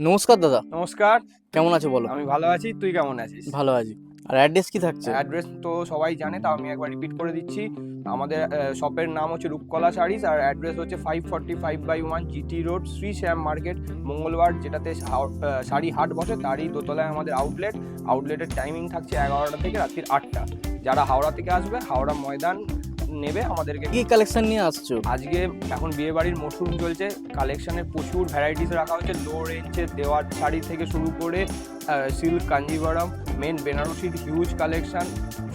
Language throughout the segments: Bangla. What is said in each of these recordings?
নমস্কার দাদা। নমস্কার। কেমন আছো বলো? আমি ভালো আছি, তুই কেমন আছিস? ভালো আছি। আর অ্যাড্রেস কি থাকছে? অ্যাড্রেস তো সবাই জানে, তাও আমি একবার রিপিট করে দিচ্ছি। আমাদের শপের নাম হচ্ছে রূপকলা শাড়িজ, আর অ্যাড্রেস হচ্ছে 545/1 জিটি রোড, শ্রী শ্যাম মার্কেট, মঙ্গলবার, যেটাতে শাড়ি হাট বসে তারই দোতলায় আমাদের আউটলেটের টাইমিং থাকছে 11টা থেকে রাত্রির 8টা। যারা হাওড়া থেকে আসবে, হাওড়া ময়দান নেবে আমাদেরকে। কি কালেকশন নিয়ে আসছো? আজকে এখন বিয়ে বাড়ির মরশুম চলছে, কালেকশনের প্রচুর ভ্যারাইটিস রাখা হচ্ছে। লো রেঞ্জের দেওয়ার শাড়ি থেকে শুরু করে সিল্ক, কাঞ্জিভারম, মেন বেনারসির হিউজ কালেকশন,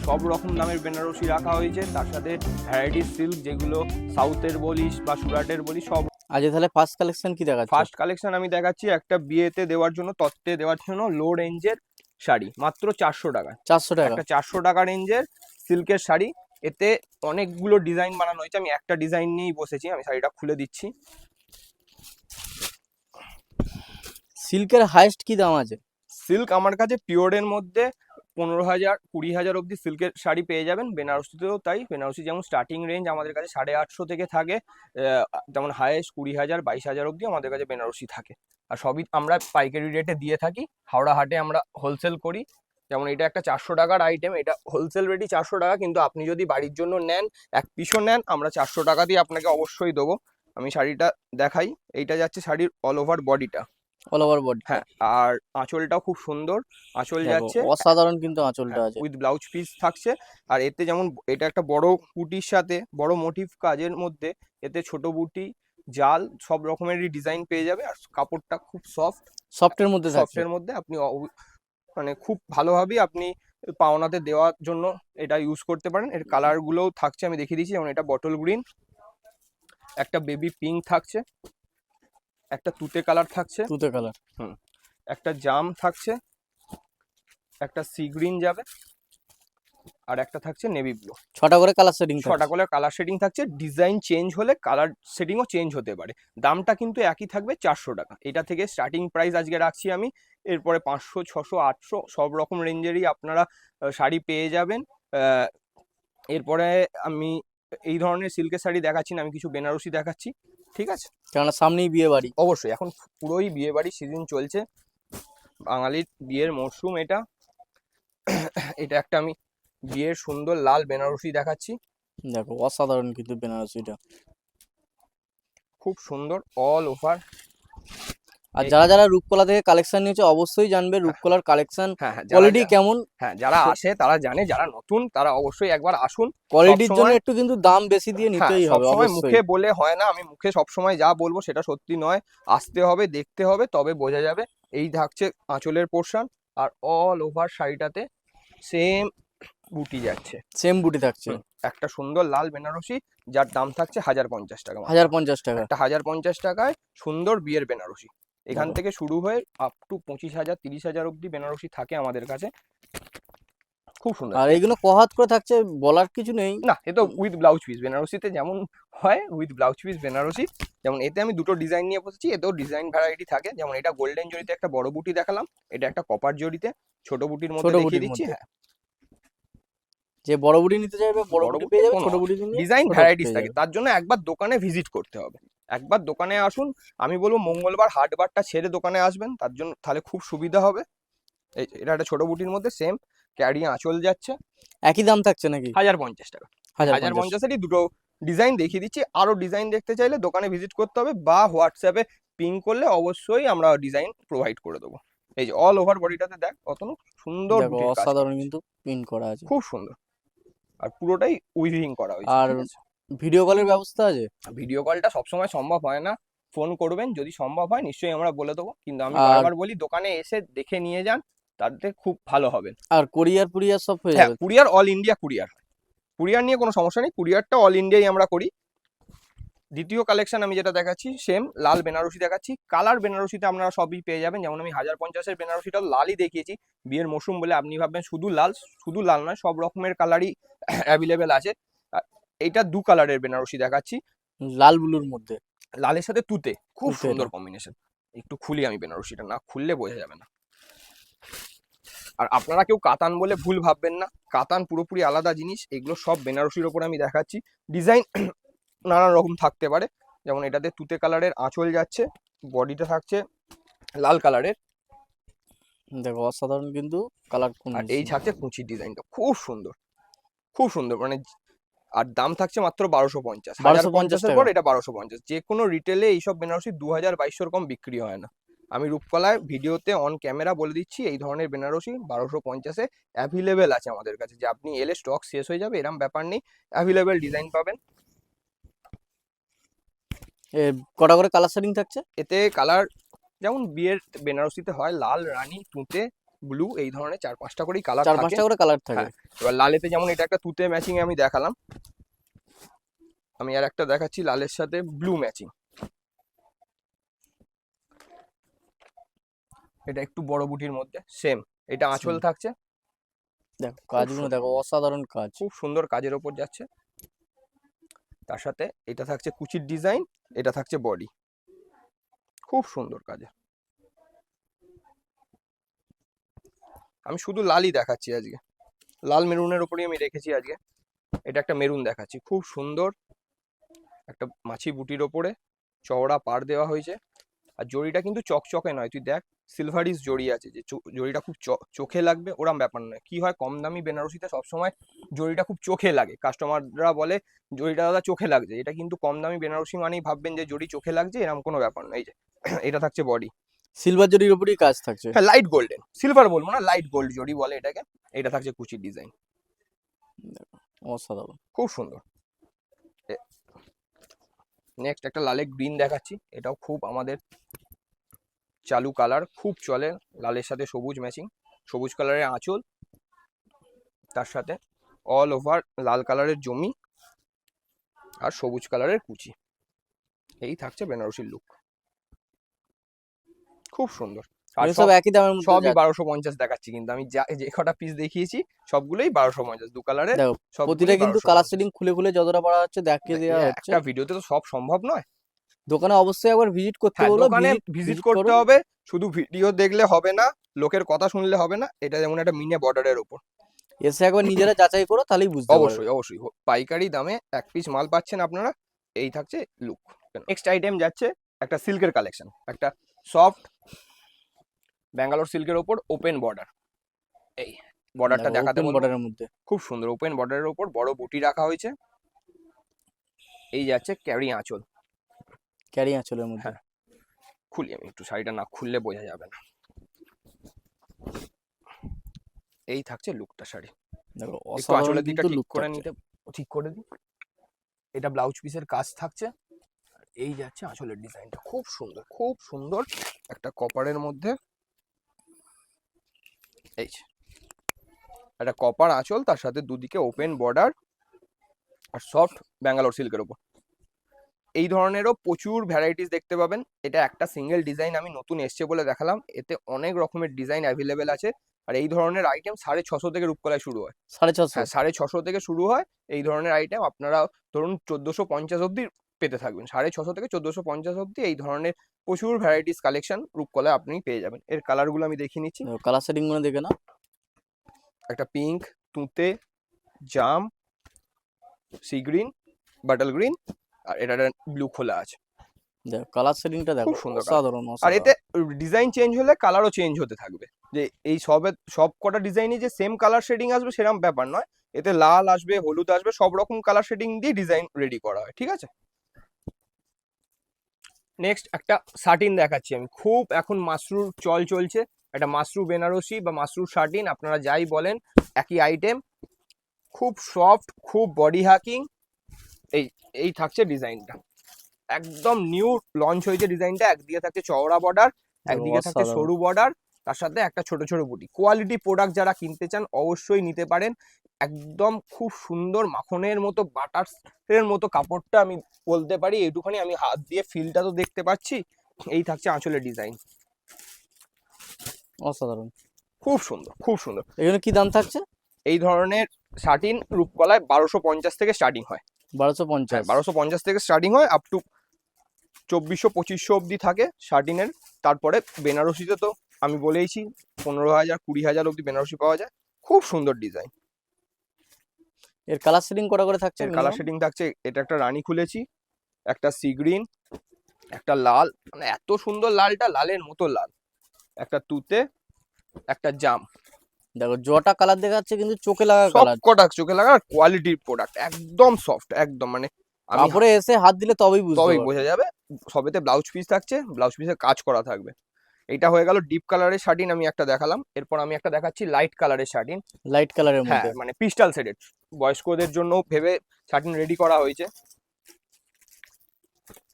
সব রকম দামের বেনারসি রাখা হয়েছে। তার সাথে ভ্যারাইটিস সিল্ক, যেগুলো সাউথের বলিস বা সুরাটের বলিস, সব। আজকে তাহলে ফার্স্ট কালেকশন কি দেখাচ্ছ? ফার্স্ট কালেকশন আমি দেখাচ্ছি একটা বিয়েতে দেওয়ার জন্য, তত্ত্বে দেওয়ার জন্য লো রেঞ্জের শাড়ি, মাত্র 400 টাকা। 400 টাকা। একটা 400 টাকা রেঞ্জের সিল্কের শাড়ি, এতে অনেকগুলো ডিজাইন বানানো হয়েছে। আমি একটা ডিজাইন নিয়েই বসেছি, আমি শাড়িটা খুলে দিচ্ছি। সিল্কের হাইস্ট কি দাম আছে? সিল্ক আমার কাছে পিওরের মধ্যে 15,000 20,000 অব্দি সিল্কের শাড়ি পেয়ে যাবেন। বেনারসিতেও তাই, বেনারসি যেমন স্টার্টিং রেঞ্জ আমাদের কাছে 850 থেকে থাকে, যেমন হাইয়েস্ট 20,000 22,000 অব্দি আমাদের কাছে বেনারসি থাকে। আর সবই আমরা পাইকারি রেটে দিয়ে থাকি। হাওড়া হাটে আমরা হোলসেল করি। যেমন এটা একটা 400 টাকার আইটেম, এটা হোলসেল রেটই 400 টাকা, কিন্তু আপনি যদি বাড়ির জন্য নেন, এক পিসও নেন, আমরা 400 টাকা দিয়ে আপনাকে অবশ্যই দেবো। আমি শাড়িটা দেখাই। এইটা যাচ্ছে শাড়ির অল ওভার বডিটা। All over body. হ্যাঁ, আর আঁচলটাও খুব সুন্দর আঁচল যাচ্ছে। অসাধারণ কিন্তু আঁচলটা হ্যাঁ, আছে। উইথ ব্লাউজ পিস থাকছে। আর এতে যেমন এটা একটা বড় বুটির সাথে বড় মোটিভ কাজের মধ্যে, এতে ছোট বুটি, জাল, সব রকমেরই ডিজাইন পেয়ে যাবে। আর কাপড়টা খুব সফটের মধ্যে থাকছে। সফটের মধ্যে আপনি মানে খুব ভালোভাবেই আপনি পাওনাতে দেওয়ার জন্য এটা ইউজ করতে পারেন। এর কালার গুলোও থাকছে, আমি দেখিয়ে দিচ্ছি। যেমন এটা বটল গ্রিন, একটা বেবি পিঙ্ক থাকছে, একটা তুতে কালার থাকছে, তুতে কালার। একটা জাম থাকছে, একটা সি গ্রিন যাবে, আর একটা থাকছে নেভি ব্লু। 6টা করে কালার সেটিং। 6টা করে কালার শেডিং থাকছে। ডিজাইন চেঞ্জ হলে কালার শেডিংও চেঞ্জ হতে পারে। দামটা কিন্তু একই থাকবে, 400 টাকা। এটা থেকে স্টার্টিং প্রাইস আজকে রাখছি আমি। এরপরে 500, 600, 800 সব রকম রেঞ্জেরই আপনারা শাড়ি পেয়ে যাবেন। এরপরে আমি এই ধরনের সিল্কের শাড়ি দেখাচ্ছি না, আমি কিছু বেনারসি দেখাচ্ছি, ঠিক আছে? কেননা সামনেই বিয়ে বাড়ি। অবশ্যই, এখন পুরোই বিয়ে বাড়ির সিজন চলছে, বাঙালির বিয়ের মরশুম এটা। এটা একটা আমি বিয়ের সুন্দর লাল বেনারসি দেখাচ্ছি। দেখো অসাধারণ কিন্তু বেনারসিটা। খুব সুন্দর অল ওভার। আর যারা যারা রূপকলা থেকে কালেকশন নিয়েছে অবশ্যই জানবে রূপকলার কালেকশন হ্যাঁ হ্যাঁ, কোয়ালিটি কেমন। হ্যাঁ, যারা আসে তারা জানে, যারা নতুন তারা অবশ্যই একবার আসুন। কোয়ালিটির জন্য একটু কিন্তু দাম বেশি দিয়ে হ্যাঁ, নিতেই হবে সবসময় অবশ্যই। মুখে বলে হয় না, আমি মুখে সবসময় যা বলবো সেটা সত্যি নয়। আসতে হবে, দেখতে হবে, তবে বোঝা যাবে। এই থাকছে আঁচলের পোর্শন, আর অল ওভার শাড়িটাতে সেম বুটি যাচ্ছে। সেম বুটি থাকছে। একটা সুন্দর লাল বেনারসি, যার দাম থাকছে 1050 টাকা। 1050 টাকা। একটা 1050 টাকায় সুন্দর বিয়ের বেনারসি। এখান থেকে শুরু হয়ে আপ টু 25,000 30,000 অব্দি বেনারসি থাকে আমাদের কাছে। খুব সুন্দর। আর এইগুলো কহাত করে থাকছে, বলার কিছু নেই। না, এ তো উইথ ব্লাউজ পিস বেনারসিতে যেমন হয়, উইথ ব্লাউজ পিস বেনারসি। যেমন এতে আমি দুটো ডিজাইন নিয়ে বসেছি, এতেও ডিজাইন ভ্যারাইটি থাকে। যেমন এটা গোল্ডেন জরিতে একটা বড় বুটি দেখালাম, এটা একটা কপার জরিতে ছোট বুটির মধ্যে দেখিয়ে দিচ্ছি। হ্যাঁ, যে বড় বুটি নিতে চাইবে বড় বুটি পেয়ে যাবে, ছোট বুটি নিলে ডিজাইন ছোট ভ্যারাইটিস পেয়ে থাকে। যাবে। তার জন্য একবার দোকানে ভিজিট করতে হবে। একবার দোকানে আসুন। আমি বলবো মঙ্গলবার হাটবারটা ছেড়ে দোকানে আসবেন, তার জন্য তাহলে খুব সুবিধা হবে। এটা একটা ছোট বুটির মধ্যে সেম ক্যারি আঁচল যাচ্ছে। একই দাম থাকছে নাকি? 1050 টাকা। 1050। 1050-এরই দুটো ডিজাইন দেখিয়ে দিচ্ছি। আরো ডিজাইন দেখতে চাইলে দোকানে ভিজিট করতে হবে, বা হোয়াটসঅ্যাপে পিং করলে অবশ্যই আমরা ডিজাইন প্রোভাইড করে দেবো। এই যে অল ওভার বডিটাতে দেখ কত সুন্দর দেখো বুটির কাজ অসাধারণ করা কিন্তু প্রিন্ট করা আছে। খুব সুন্দর। আর পুরোটাই উইভিং করা হয়েছে, আর ঠিক আছে? ভিডিও কলের ব্যবস্থা আছে? ভিডিও কলটা সবসময় সম্ভব হয় না, ফোন করবেন, যদি সম্ভব হয় নিশ্চয়ই আমরা বলে দেবো। কিন্তু আমি আর বারবার বলি দোকানে এসে দেখে নিয়ে যান, তাতে খুব ভালো হবে। আর কুরিয়ার সব হয়ে হ্যাঁ, যাবে? Courier all India courier. Courier নিয়ে কোনো সমস্যা নেই, কুরিয়ারটা অল ইন্ডিয়াই আমরা করি। দ্বিতীয় কালেকশন আমি যেটা দেখাচ্ছি, সেম লাল বেনারসি দেখাচ্ছি। কালার বেনারসিতে আপনারা সবই পেয়ে যাবেন। যেমন আমি 1050-এর বেনারসিটা লালই দেখিয়েছি, বিয়ের মৌসুম বলে আপনি ভাববেন শুধু লাল। শুধু লাল নয়, সব রকমের কালারই অ্যাভেলেবেল আছে। এইটা দু কালারের বেনারসি দেখাচ্ছি, লাল ব্লুর মধ্যে। লালের সাথে তুতে, খুব তুতে সুন্দর এটা। কম্বিনেশন। একটু খুলি আমি বেনারসিটা, না খুললে বোঝা যাবে না। আর আপনারা কেউ কাতান বলে ভুল ভাববেন না, কাতান পুরোপুরি আলাদা জিনিস। এগুলো সব বেনারসির ওপর আমি দেখাচ্ছি। ডিজাইন নানান রকম থাকতে পারে। যেমন এটাতে তুতে কালারের আঁচল যাচ্ছে, বডিতে থাকছে লাল কালারের। দেখো অসাধারণ কিন্তু কালার আর এই কম্বিনেশন। থাকছে কুচির ডিজাইনটা খুব সুন্দর, খুব সুন্দর মানে। আর দাম থাকছে মাত্র 1250, 1250 1050-এর টাকা। পর এটা 1250। যে কোনো রিটেলে এইসব বেনারসি 2000-2200 কম বিক্রি হয় না। আমি রূপকলায় ভিডিওতে অন ক্যামেরা বলে দিচ্ছি, এই ধরনের বেনারসি 1250-এ অ্যাভেলেবেল আছে আমাদের কাছে। যে আপনি এলে স্টক শেষ হয়ে যাবে এরম ব্যাপার নেই, অ্যাভেলেবেল ডিজাইন পাবেন। এ কটা করে কালার সেটিং থাকছে? এতে কালার যেমন বিয়ের বেনারসিতে হয় লাল, রানী, তুঁতে, ব্লু, এই ধরনের 4-5টা করেই কালার 4-5 থাকে। টা করে কালার থাকে। হ্যাঁ, এবার লালেতে যেমন এটা একটা তুঁতে ম্যাচিং আমি দেখালাম, আমি আর একটা দেখাচ্ছি লালের সাথে ব্লু ম্যাচিং। এটা একটু বড় বুটির মধ্যে সেম, এটা আঁচল Same। থাকছে। দেখো খুব কাজগুলো দেখো, অসাধারণ কাজ। খুব সুন্দর কাজের ওপর যাচ্ছে। তার সাথে এটা থাকছে কুচির ডিজাইন, এটা থাকছে বডি, খুব সুন্দর কাজে। আমি শুধু লালই দেখাচ্ছি আজকে, লাল মেরুনের ওপরই আমি রেখেছি আজকে। এটা একটা মেরুন দেখাচ্ছি, খুব সুন্দর একটা মাছি বুটির ওপরে চওড়া পাড় দেওয়া হয়েছে। আর জড়িটা কিন্তু চকচকে নয়, তুই দেখ সিলভারিস জড়ি আছে, যে জড়িটা খুব চোখে লাগবে ওরম ব্যাপার নয়। কি হয় কম দামি বেনারসিতে সবসময় জড়িটা খুব চোখে লাগে, কাস্টমাররা বলে জড়িটা দাদা চোখে লাগছে। এটা কিন্তু কম দামি বেনারসি মানেই ভাববেন যে জড়ি চোখে লাগছে, এরকম কোনো ব্যাপার নয়। এই যে এটা থাকছে বডি, সিলভার জরির উপরই কাজ থাকছে। হ্যাঁ লাইট গোল্ডেন, সিলভার বলবো না, লাইট গোল্ড জড়ি বলে এটাকে। এটা থাকছে কুচির ডিজাইন, অসাধারণ। খুব সুন্দর। নেক্সট একটা লালে গ্রিন দেখাচ্ছি, এটাও খুব আমাদের চালু কালার, খুব চলে। লালের সাথে সবুজ ম্যাচিং, সবুজ কালারের আঁচল, তার সাথে অল ওভার লাল কালারের জমি আর সবুজ কালারের কুচি। এই থাকছে বেনারসির লুক, খুব সুন্দর। আর এগুলো সব একই দামের মধ্যে সবই যাচ্ছে। 1250 দেখাচ্ছি, কিন্তু আমি যে কটা পিস দেখিয়েছি সবগুলোই 1250, দু কালারের দেখো প্রতিটা সবগুলোই কিন্তু কালার 1250। সেটিং খুলে খুলে যতটা পারা হচ্ছে দেখিয়ে দেওয়া হচ্ছে। একটা ভিডিওতে তো সব সম্ভব নয়। দোকানে অবশ্যই একবার ভিজিট করতে হ্যাঁ, বলো, দোকানে ভিজিট ভিজিট ভিজিট করতে করুন। হবে, শুধু ভিডিও দেখলে হবে না, লোকের কথা শুনলে হবে না। এটা যেমন একটা মিনে বর্ডারের ওপর, এসে একবার নিজেরা যাচাই করো, তাহলেই বুঝতে পারবে। অবশ্যই অবশ্যই পাইকারি দামে এক পিস মাল পাচ্ছেন আপনারা। এই থাকছে লুক। নেক্সট আইটেম যাচ্ছে একটা সিল্কের কালেকশন, একটা সফট ব্যাঙ্গালোর সিল্কের ওপর ওপেন বর্ডার। এই বর্ডারটা দেখো দেখাতে ওপেন বলবো, বর্ডারের মধ্যে খুব সুন্দর ওপেন বর্ডারের ওপর বড় বুটি রাখা হয়েছে। এই যাচ্ছে ক্যারি আঁচল। ক্যারি আঁচলের মধ্যে। হ্যাঁ, খুলি আমি একটু, শাড়িটা না খুললে বোঝা যাবে না। এই থাকছে লুকটা শাড়ি। দেখো একটু অসাধারণ আঁচলের দিকটা কিন্তু ঠিক লুক করে থাকছে। নিতে, ঠিক করে দিই। এটা ব্লাউজ পিসের কাজ থাকছে। আর এই যাচ্ছে আঁচলের ডিজাইনটা, খুব সুন্দর, খুব সুন্দর একটা কপারের মধ্যে। এই যে একটা কপার আঁচল, তার সাথে দুদিকে ওপেন বর্ডার আর সফট ব্যাঙ্গালোর সিল্কের ওপর। এই ধরনেরও প্রচুর ভ্যারাইটিস দেখতে পাবেন। এটা একটা সিঙ্গেল ডিজাইন আমি নতুন এসছে বলে দেখালাম, এতে অনেক রকমের ডিজাইন অ্যাভেলেবেল আছে। আর এই ধরনের আইটেম 650 থেকে রূপকলায় শুরু হয়। 650। হ্যাঁ, 650 থেকে শুরু হয় এই ধরনের আইটেম। আপনারা ধরুন 1450 অব্দি পেতে থাকবেন, 650 থেকে 1450 অব্দি এই ধরনের প্রচুর ভ্যারাইটিস কালেকশন রূপকলায় আপনি পেয়ে যাবেন। এর কালারগুলো আমি দেখিয়ে নিচ্ছি। কালার সেটিং গুলো দেখে না। একটা পিঙ্ক, তুঁতে, জাম, সি গ্রিন, বাটল গ্রিন, আর এটা ব্লু খোলা আছে। দেখো কালার সেটিংটা দেখো, খুব সুন্দর কালার। অসাধারণ আর এতে অসাধারণ। ডিজাইন চেঞ্জ হলে কালারও চেঞ্জ হতে থাকবে। যে এই সব কটা ডিজাইনই যে সেম কালার শেডিং আসবে সেরকম ব্যাপার নয়। এতে লাল আসবে, হলুদ আসবে, সব রকম কালার শেডিং দিয়ে ডিজাইন রেডি করা হয়, ঠিক আছে। নেক্সট একটা শাটিন দেখাচ্ছি আমি, খুব এখন মাশরুর চল চলছে। একটা মাশরু বেনারসি বা মাশরুর শাটিন, আপনারা যাই বলেন একই আইটেম। খুব সফট, খুব বডি হাকিং। এই এই থাকছে ডিজাইনটা, একদম নিউ লঞ্চ হয়েছে ডিজাইনটা। একদিকে থাকছে চওড়া বর্ডার, দেখো একদিকে থাকছে অসাধারণ। সরু বর্ডার, তার সাথে একটা ছোট ছোট বুটি। কোয়ালিটি প্রোডাক্ট যারা কিনতে চান অবশ্যই নিতে পারেন। একদম খুব সুন্দর মাখনের মতো, বাটারের মতো কাপড়টা, আমি বলতে পারি এইটুখানি, আমি হাত দিয়ে ফিলটা তো দেখতে পাচ্ছি। এই থাকছে আঁচলের ডিজাইন, অসাধারণ। খুব সুন্দর, খুব সুন্দর। এখানে কি দাম থাকছে? এই ধরনের শাটিন রূপকলায় 1250 থেকে স্টার্টিং হয়। হ্যাঁ, 1250। 1250 থেকে স্টার্টিং হয়, আপ টু 2400-2500 অব্দি থাকে শার্টিনের। তারপরে বেনারসিতে তো আমি বলেইছি 15,000-20,000 অব্দি বেনারসি পাওয়া যায়। খুব সুন্দর ডিজাইন। এর কালার সেটিং কটা করে থাকছে এর কালার মিনিমাম? শেডিং থাকছে, এটা একটা রানী খুলেছি, একটা সি গ্রিন, একটা লাল, মানে এত সুন্দর লালটা, লালের মতো লাল। একটা তুতে, একটা জাম, দেখো জটা কালার দেখাচ্ছে কিন্তু চোখে লাগা সব কালার। কটা চোখে লাগা কোয়ালিটির প্রোডাক্ট, একদম সফট একদম, মানে আমি কাপড়ে এসে হাত দিলে তবেই বুঝতে তবেই পারবে। বোঝা যাবে। সবেতে ব্লাউজ পিস থাকছে, ব্লাউজ পিসে কাজ করা থাকবে। এইটা হয়ে গেল ডিপ কালারের শার্টিন, আমি একটা দেখালাম। এরপর আমি একটা দেখাচ্ছি লাইট কালারের শার্টিন। লাইট কালারের হ্যাঁ মধ্যে। মানে পিস্টাল শেডেড, বয়স্কদের জন্য ভেবে শার্টিন রেডি করা হয়েছে।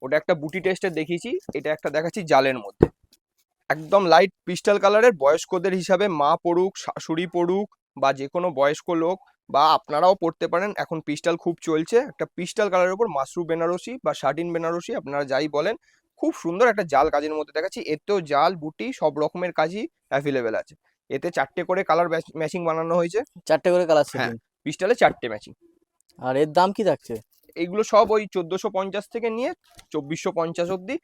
ওটা একটা বুটি টেস্টে দেখিয়েছি, এটা একটা দেখাচ্ছি জালের মধ্যে। একদম লাইট পিস্টাল কালারের, বয়স্কদের হিসাবে মা পড়ুক, শাশুড়ি পড়ুক, বা যে কোনো বয়স্ক লোক, বা আপনারাও পড়তে পারেন। এখন পিস্টাল খুব চলছে, একটা পিস্টাল কালারের উপর মাশরু বেনারসি বা শার্টিন বেনারসি আপনারা যাই বলেন, খুব সুন্দর একটা জাল কাজের মধ্যে দেখাচ্ছি। এতেও জাল বুটি সব রকমের কাজই অ্যাভেলেবেল আছে। এতে 4টে করে কালার ম্যাচিং বানানো হয়েছে। 4টে করে কালার হ্যাঁ, সেটিং। পিস্টালে 4টে ম্যাচিং। আর এর দাম কি থাকছে? এইগুলো সব ওই 1450 থেকে নিয়ে 2450 অব্দি।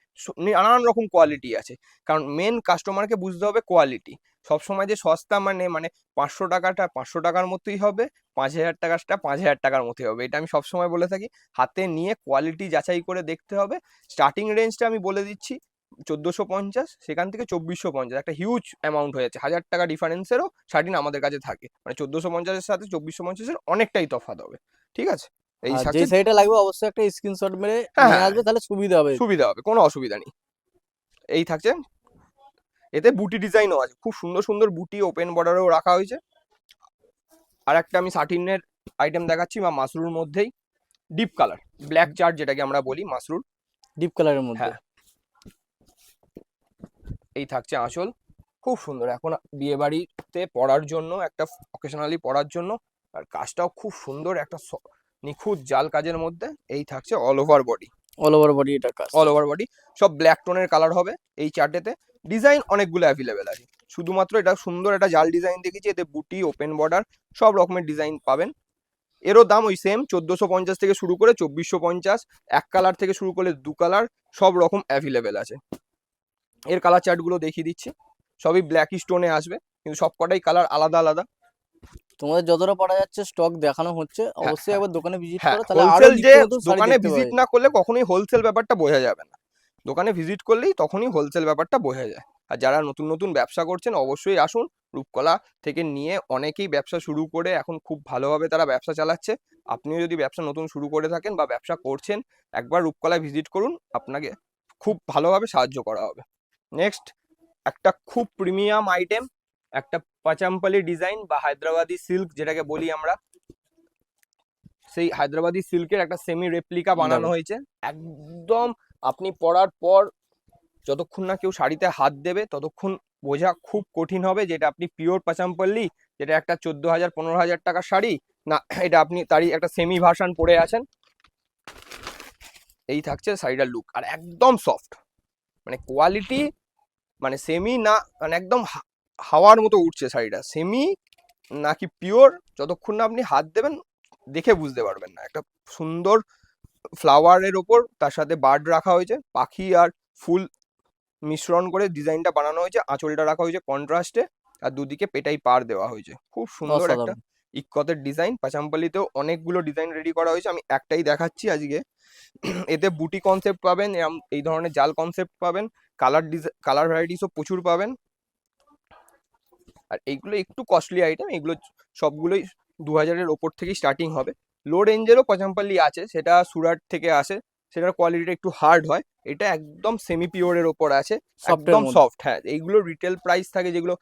নানান রকম কোয়ালিটি আছে, কারণ মেন কাস্টমারকে বুঝতে হবে কোয়ালিটি। সবসময় যে সস্তা মানে মানে 500 টাকাটা 500 টাকার মতোই হবে, 5000 টাকাটা 5000 টাকার মতোই হবে, এটা আমি সবসময় বলে থাকি। হাতে নিয়ে কোয়ালিটি যাচাই করে দেখতে হবে। স্টার্টিং রেঞ্জটা আমি বলে দিচ্ছি 1450, সেখান থেকে 2450, একটা হিউজ অ্যামাউন্ট হয়ে যাচ্ছে। 1000 টাকা ডিফারেন্সেরও শার্টিন আমাদের কাছে থাকে, মানে 1450-এর সাথে 2450-এর অনেকটাই তফাৎ হবে। ঠিক আছে, এই আর থাকছে। যেই শাড়িটা লাগবে অবশ্যই একটা স্ক্রিনশট মেরে হ্যাঁ নিয়ে হ্যাঁ, আসবে, তাহলে সুবিধা হবে। সুবিধা হবে, কোনো অসুবিধা নেই। এই থাকছে। এতে বুটি ডিজাইনও আছে, খুব সুন্দর সুন্দর বুটি ওপেন বর্ডারেও রাখা হয়েছে। আর একটা আমি সাটিনের আইটেম দেখাচ্ছি, বা মাসরুর মধ্যেই ডিপ কালার ব্ল্যাক চার্ট, যেটাকে আমরা বলি মাসরুর। ডিপ কালারের মধ্যে। হ্যাঁ, এই থাকছে আঁচল, খুব সুন্দর। এখন বিয়ে বাড়িতে পরার জন্য, একটা অকেশনালি পরার জন্য। আর কাজটাও খুব সুন্দর, একটা নিখুঁত জাল কাজের মধ্যে। এই থাকছে all over body. All over body এটা কাজ অল থাকবে। ওভার বডি সব ব্ল্যাক টোনের কালার হবে এই চার্টেতে। ডিজাইন অনেকগুলো অ্যাভেলেবেল আছে, শুধুমাত্র এটা সুন্দর একটা জাল ডিজাইন দেখেছি। এতে বুটি ওপেন বর্ডার সব রকমের ডিজাইন পাবেন। এরও দাম ওই সেম 1450 থেকে শুরু করে 2450। এক কালার থেকে শুরু করে 2 কালার সব রকম অ্যাভেলেবেল আছে। এর কালার চার্টগুলো দেখিয়ে দিচ্ছি, সবই ব্ল্যাক স্টোনে আসবে, কিন্তু সব কটাই কালার আলাদা আলাদা। তোমাদের যতটা পারা যাচ্ছে স্টক দেখানো হচ্ছে, হ্যাঁ অবশ্যই হ্যাঁ একবার দোকানে ভিজিট হ্যাঁ, করো, তাহলে আরো হোলসেল যে নিত্য নতুন শাড়ি দোকানে দেখতে ভিজিট পাবে। না করলে কখনোই হোলসেল ব্যাপারটা বোঝা যাবে না। দোকানে ভিজিট করলেই তখনই হোলসেল ব্যাপারটা বোঝা যায়। আর যারা নতুন নতুন ব্যবসা করছেন অবশ্যই আসুন। রূপকলা থেকে নিয়ে অনেকেই ব্যবসা শুরু করে এখন খুব ভালোভাবে তারা ব্যবসা চালাচ্ছে। আপনিও যদি ব্যবসা নতুন শুরু করে থাকেন বা ব্যবসা করছেন, একবার রূপকলায় ভিজিট করুন, আপনাকে খুব ভালোভাবে সাহায্য করা হবে। নেক্সট একটা খুব প্রিমিয়াম আইটেম, একটা পাচাম্পালি ডিজাইন বা হায়দ্রাবাদি সিল্ক যেটাকে বলি আমরা, সেই হায়দ্রাবাদি সিল্কের একটা সেমি রেপ্লিকা বানানো দেখো হয়েছে। একদম আপনি পরার পর যতক্ষণ না কেউ শাড়িতে হাত দেবে ততক্ষণ বোঝা খুব কঠিন হবে যেটা আপনি পিওর পাচাম্পল্লি, যেটা একটা 14,000 15,000 টাকার শাড়ি না, এটা আপনি তারই একটা সেমি ভার্সন পরে আছেন। এই থাকছে শাড়িটার লুক, আর একদম সফট, মানে কোয়ালিটি, মানে সেমি না, মানে একদম হাওয়ার মতো উঠছে শাড়িটা। সেমি নাকি পিওর যতক্ষণ না আপনি হাত দেবেন দেখে বুঝতে পারবেন না। একটা সুন্দর ফ্লাওয়ারের ওপর তার সাথে বার্ড রাখা হয়েছে, পাখি আর ফুল মিশ্রণ করে ডিজাইনটা বানানো হয়েছে। আঁচলটা রাখা হয়েছে কন্ট্রাস্টে, আর দুদিকে পেটাই পার দেওয়া হয়েছে। খুব সুন্দর একটা অসাধারণ। ইক্কতের ডিজাইন। পাচাম্পালিতেও অনেকগুলো ডিজাইন রেডি করা হয়েছে, আমি একটাই দেখাচ্ছি আজকে। এতে বুটি কনসেপ্ট পাবেন, এই ধরনের জাল কনসেপ্ট পাবেন, কালার ভ্যারাইটিসও প্রচুর পাবেন। আর এইগুলো একটু কস্টলি আইটেম, এগুলো সবগুলোই 2000-এর ওপর থেকেই স্টার্টিং হবে। লো রেঞ্জেরও পচাম্পাল্লি আছে, সেটা সুরাট থেকে আসে, সেটার কোয়ালিটিটা একটু হার্ড হয়। এটা একদম সেমি পিওরের ওপর আছে, সফটের একদম মধ্যে। সফট। হ্যাঁ, এইগুলো রিটেল প্রাইস থাকে যেগুলো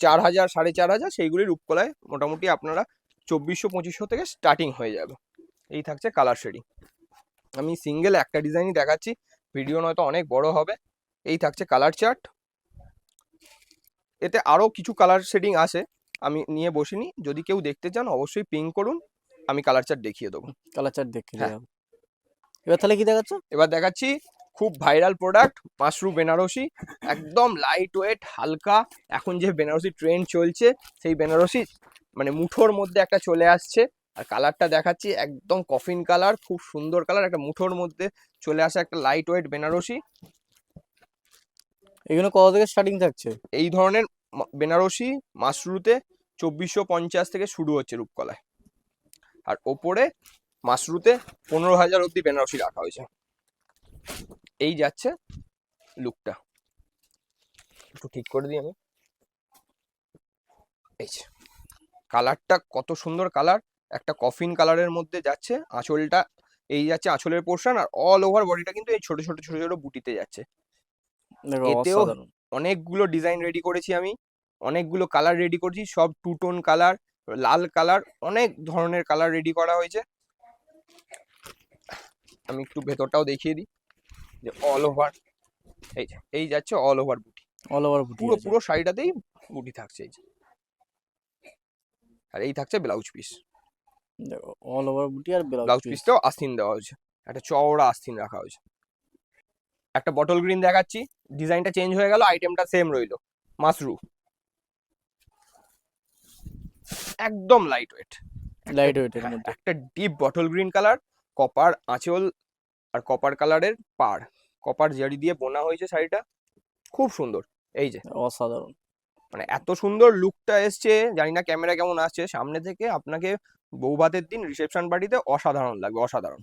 4000 4500, সেইগুলি রূপকলায় মোটামুটি আপনারা 2400-2500 থেকে স্টার্টিং হয়ে যাবে। এই থাকছে কালার শেডিং। আমি সিঙ্গেল একটা ডিজাইনই দেখাচ্ছি, ভিডিও নয়তো অনেক বড় হবে। এই থাকছে কালার চার্ট। এতে আরো কিছু কালার শেডিং আছে, আমি নিয়ে বসিনি। যদি কেউ দেখতে চান অবশ্যই পিং করুন, আমি কালার চার্ট দেখিয়ে দেবো। কালার চার্ট দেখে হ্যাঁ, যাবে। এবার তাহলে কি দেখাচ্ছ? এবার দেখাচ্ছি খুব ভাইরাল প্রোডাক্ট, মাশরু বেনারসি। একদম লাইট ওয়েট হালকা, এখন যে বেনারসি ট্রেন্ড চলছে সেই বেনারসি, মানে মুঠোর মধ্যে একটা চলে আসছে। আর কালারটা দেখাচ্ছি একদম কফিন কালার, খুব সুন্দর কালার, একটা মুঠোর মধ্যে চলে আসা একটা লাইট ওয়েট বেনারসি। এগুলো কত থেকে স্টার্টিং থাকছে? এই ধরনের বেনারসি মাশরুতে 2450 থেকে শুরু হচ্ছে রূপকলায়। আর ওপরে মাশরুতে 15,000 অব্দি বেনারসি রাখা হয়েছে। এই যাচ্ছে লুকটা। একটু ঠিক করে দিই আমি। এই যে কালারটা কত সুন্দর কালার, একটা কফিন কালারের মধ্যে যাচ্ছে, আঁচলটা এই যাচ্ছে আঁচলের পোর্শন, আর অল ওভার বডিটা কিন্তু এই ছোট ছোট ছোট ছোট বুটিতে যাচ্ছে। দেখো এতেও অসাধারণ। অনেকগুলো ডিজাইন রেডি করেছি আমি, অনেকগুলো কালার রেডি করেছি, সব টু টোন কালার, লাল কালার, অনেক ধরনের কালার রেডি করা হয়েছে। আমি একটু ভেতরটাও দেখিয়ে দিই যে অল ওভার, এই যে এই যাচ্ছে অল ওভার বুটি, অল ওভার বুটি পুরো আছে। পুরো শাড়িটাতেই বুটি থাকছে এই যে। আর এই থাকছে ব্লাউজ পিস, দেখো অল ওভার বুটি আর ব্লাউজ ব্লাউজ পিস। পিসটাও আস্তিন দেওয়া হয়েছে, একটা চওড়া আস্তিন রাখা হয়েছে। একটা বটল গ্রিন দেখাচ্ছি, ডিজাইনটা চেঞ্জ হয়ে গেল, আইটেমটা সেম রইলো, মাশরু, একদম লাইট ওয়েট। লাইট ওয়েটের মধ্যে। একটা deep bottle green colour, copper আঁচল আর কপার কালারের পাড়, কপার জারি দিয়ে বোনা হয়েছে শাড়িটা, খুব সুন্দর। এই যে অসাধারণ। মানে এত সুন্দর লুকটা এসছে, জানি না ক্যামেরা কেমন আসছে, সামনে থেকে আপনাকে বৌভাতের দিন রিসেপশন পার্টিতে অসাধারণ লাগবে, অসাধারণ।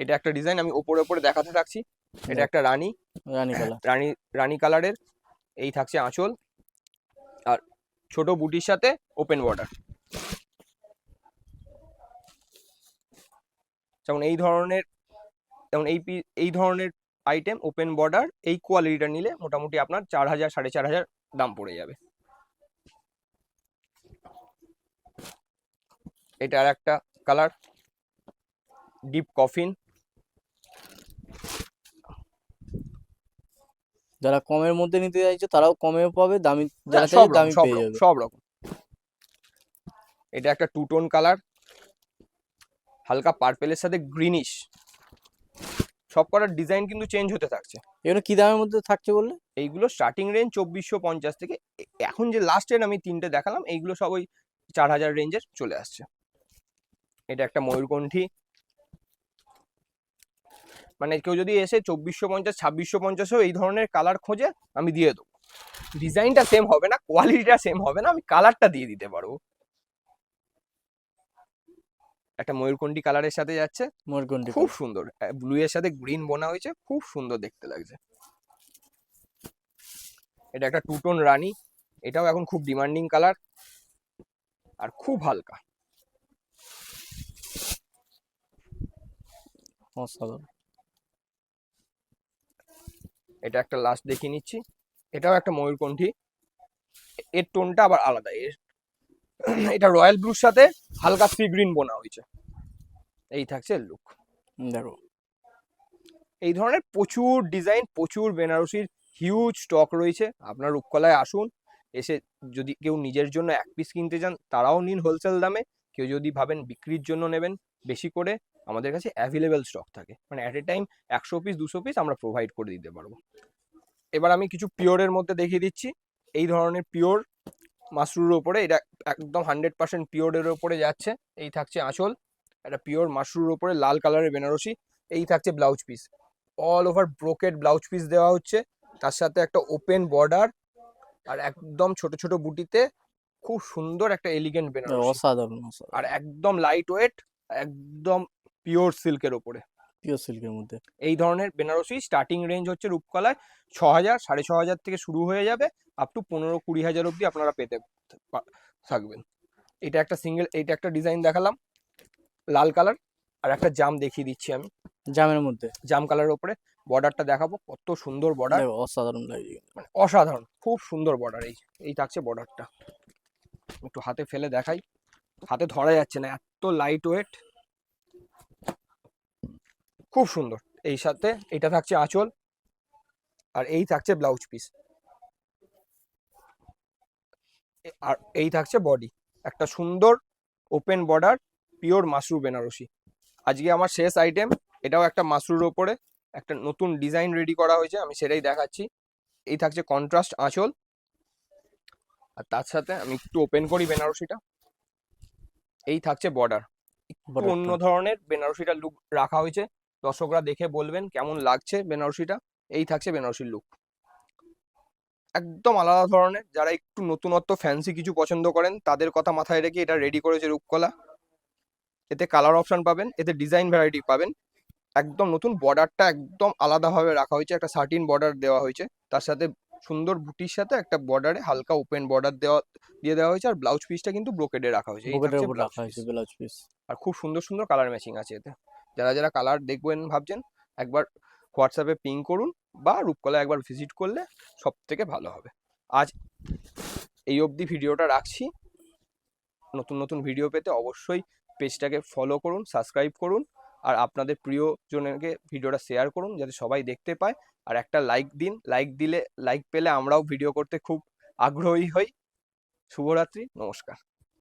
এটা একটা ডিজাইন আমি ওপরে ওপরে দেখাতে থাকছি, এটা একটা রানী, রানী কালার। রানী রানী কালারের, এই থাকছে আঁচল, আর ছোট বুটির সাথে ওপেন বর্ডার। যেমন এই ধরনের, যেমন এই ধরনের আইটেম ওপেন বর্ডার এই কোয়ালিটিটা নিলে মোটামুটি আপনার 4000 4500 দাম পড়ে যাবে। এটা আর একটা কালার, ডিপ কফিন। যারা কমের মধ্যে নিতে চাইছে তারাও কমেও পাবে, দামি যারা সব চাইছে রকম দামি সব পেয়ে রকম যাবে। সব রকম। এটা একটা টু টোন কালার, হালকা পার্পেলের সাথে গ্রিনিশ, সব কটার ডিজাইন কিন্তু চেঞ্জ হতে থাকছে। এগুলো কি দামের মধ্যে থাকছে বললে? এইগুলো স্টার্টিং রেঞ্জ 2450 থেকে, এখন যে লাস্টের আমি তিনটে দেখালাম এইগুলো সব ওই 4000 রেঞ্জের চলে আসছে। এটা একটা ময়ূরকণ্ঠী, মানে কেউ যদি এসে 2450 2650 এই ধরনের কালার খোঁজে আমি দিয়ে দেবো, ডিজাইনটা সেম হবে না, কোয়ালিটিটা সেম হবে না, আমি কালারটা দিয়ে দিতে পারবো। একটা ময়ূরকণ্ঠী কালারের সাথে যাচ্ছে, মরকন্ডি খুব কালার। সুন্দর, ব্লু এর সাথে গ্রিন বোনা হয়েছে, খুব সুন্দর দেখতে লাগছে। এটা একটা টু টোন রানী, এটাও এখন খুব ডিমান্ডিং কালার, আর খুব হালকা। অসাধারণ। এটা একটা লাস্ট দেখিয়ে নিচ্ছি, এটাও একটা ময়ূরকণ্ঠী, এর টোনটা আবার আলাদা, এটা রয়্যাল ব্লুর সাথে হালকা সি গ্রিন বোনা হয়েছে। এই থাকছে লুক। দেখো এই ধরনের প্রচুর ডিজাইন, প্রচুর বেনারসির হিউজ স্টক রয়েছে, আপনার রূপকলায় আসুন, এসে যদি কেউ নিজের জন্য এক পিস কিনতে চান তারাও নিন হোলসেল দামে, কেউ যদি ভাবেন বিক্রির জন্য নেবেন বেশি করে, আমাদের কাছে অ্যাভেলেবেল স্টক থাকে, মানে at a time 100 piece 200 piece আমরা প্রোভাইড করে দিতে পারবো। এবার আমি কিছু পিওরের মধ্যে দেখিয়ে দিচ্ছি, এই ধরনের পিওর মাশরুর ওপরে, এটা একদম 100% পিওরের ওপরে যাচ্ছে। এই থাকছে আঁচল, একটা পিওর মাশরুর ওপরে লাল কালারের বেনারসি, এই থাকছে blouse piece, all over brocade blouse piece দেওয়া হচ্ছে, তার সাথে একটা ওপেন বর্ডার, আর একদম ছোট ছোট বুটিতে খুব সুন্দর একটা এলিগেন্ট বেনারসি, অসাধারণ। আর অসাধারণ। একদম লাইট ওয়েট, একদম পিওর সিল্কের ওপরে। পিওর সিল্কের মধ্যে। এই ধরনের বেনারসি স্টার্টিং রেঞ্জ হচ্ছে রূপকলায় 6000 6500 থেকে শুরু হয়ে যাবে, আপ টু 15-20 হাজার অব্দি আপনারা পেতে থাকবেন। এটা একটা সিঙ্গেল, এটা একটা ডিজাইন দেখালাম লাল কালার, আর একটা জাম দেখিয়ে দিচ্ছি আমি, জামের মধ্যে। জাম কালারের ওপরে বর্ডারটা দেখাবো, কত সুন্দর বর্ডার, দেখো অসাধারণ লাগছে। মানে অসাধারণ, খুব সুন্দর বর্ডার। এই থাকছে বর্ডারটা, একটু হাতে ফেলে দেখাই, হাতে ধরা যাচ্ছে না, এত লাইট ওয়েট, খুব সুন্দর। এই সাথে এটা থাকছে আঁচল, আর এই থাকছে ব্লাউজ পিস, আর এই থাকছে বডি, একটা সুন্দর open border pure mashru Banarasi. আজকে আমার শেষ আইটেম, এটাও একটা মাশরুর ওপরে একটা নতুন ডিজাইন রেডি করা হয়েছে, আমি সেটাই দেখাচ্ছি। এই থাকছে কন্ট্রাস্ট আঁচল, আর তার সাথে আমি একটু ওপেন করি বেনারসিটা, এই থাকছে বর্ডার, একটু অন্য ধরনের বেনারসিটা লুক রাখা হয়েছে, দর্শকরা দেখে বলবেন কেমন লাগছে বেনারসিটা। এই থাকছে বেনারসির লুক, একদম আলাদা ধরনের, যারা একটু নতুনত্ব ফ্যান্সি কিছু পছন্দ করেন তাদের কথা মাথায় রেখে এটা রেডি করেছে রূপকলা। এতে কালার অপশন পাবেন, এতে ডিজাইন ভ্যারাইটি পাবেন, একদম নতুন, বর্ডারটা একদম আলাদাভাবে রাখা হয়েছে, একটা সার্টিন বর্ডার দেওয়া হয়েছে, তার সাথে সুন্দর বুটির সাথে একটা বর্ডারে হালকা ওপেন বর্ডার দেওয়া হয়েছে, আর ব্লাউজ পিসটা কিন্তু ব্রোকেডে রাখা হয়েছে। এই পকেটের থাকছে উপর ব্লাউজ রাখা পিস। হয়েছে ব্লাউজ পিস। আর খুব সুন্দর সুন্দর কালার ম্যাচিং আছে এতে। যারা যারা কালার দেখবেন ভাবছেন, একবার হোয়াটসঅ্যাপে পিং করুন, বা রূপকলা একবার ভিজিট করলে সব থেকে ভালো হবে। আজ এই অবধি ভিডিওটা রাখছি। নতুন নতুন ভিডিও পেতে অবশ্যই পেজটাকে ফলো করুন, সাবস্ক্রাইব করুন, আর আপনাদের প্রিয়জনকে ভিডিওটা শেয়ার করুন যাতে সবাই দেখতে পায়। আর একটা লাইক দিন, লাইক পেলে আমরাও ভিডিও করতে খুব আগ্রহী হই। শুভরাত্রি, নমস্কার।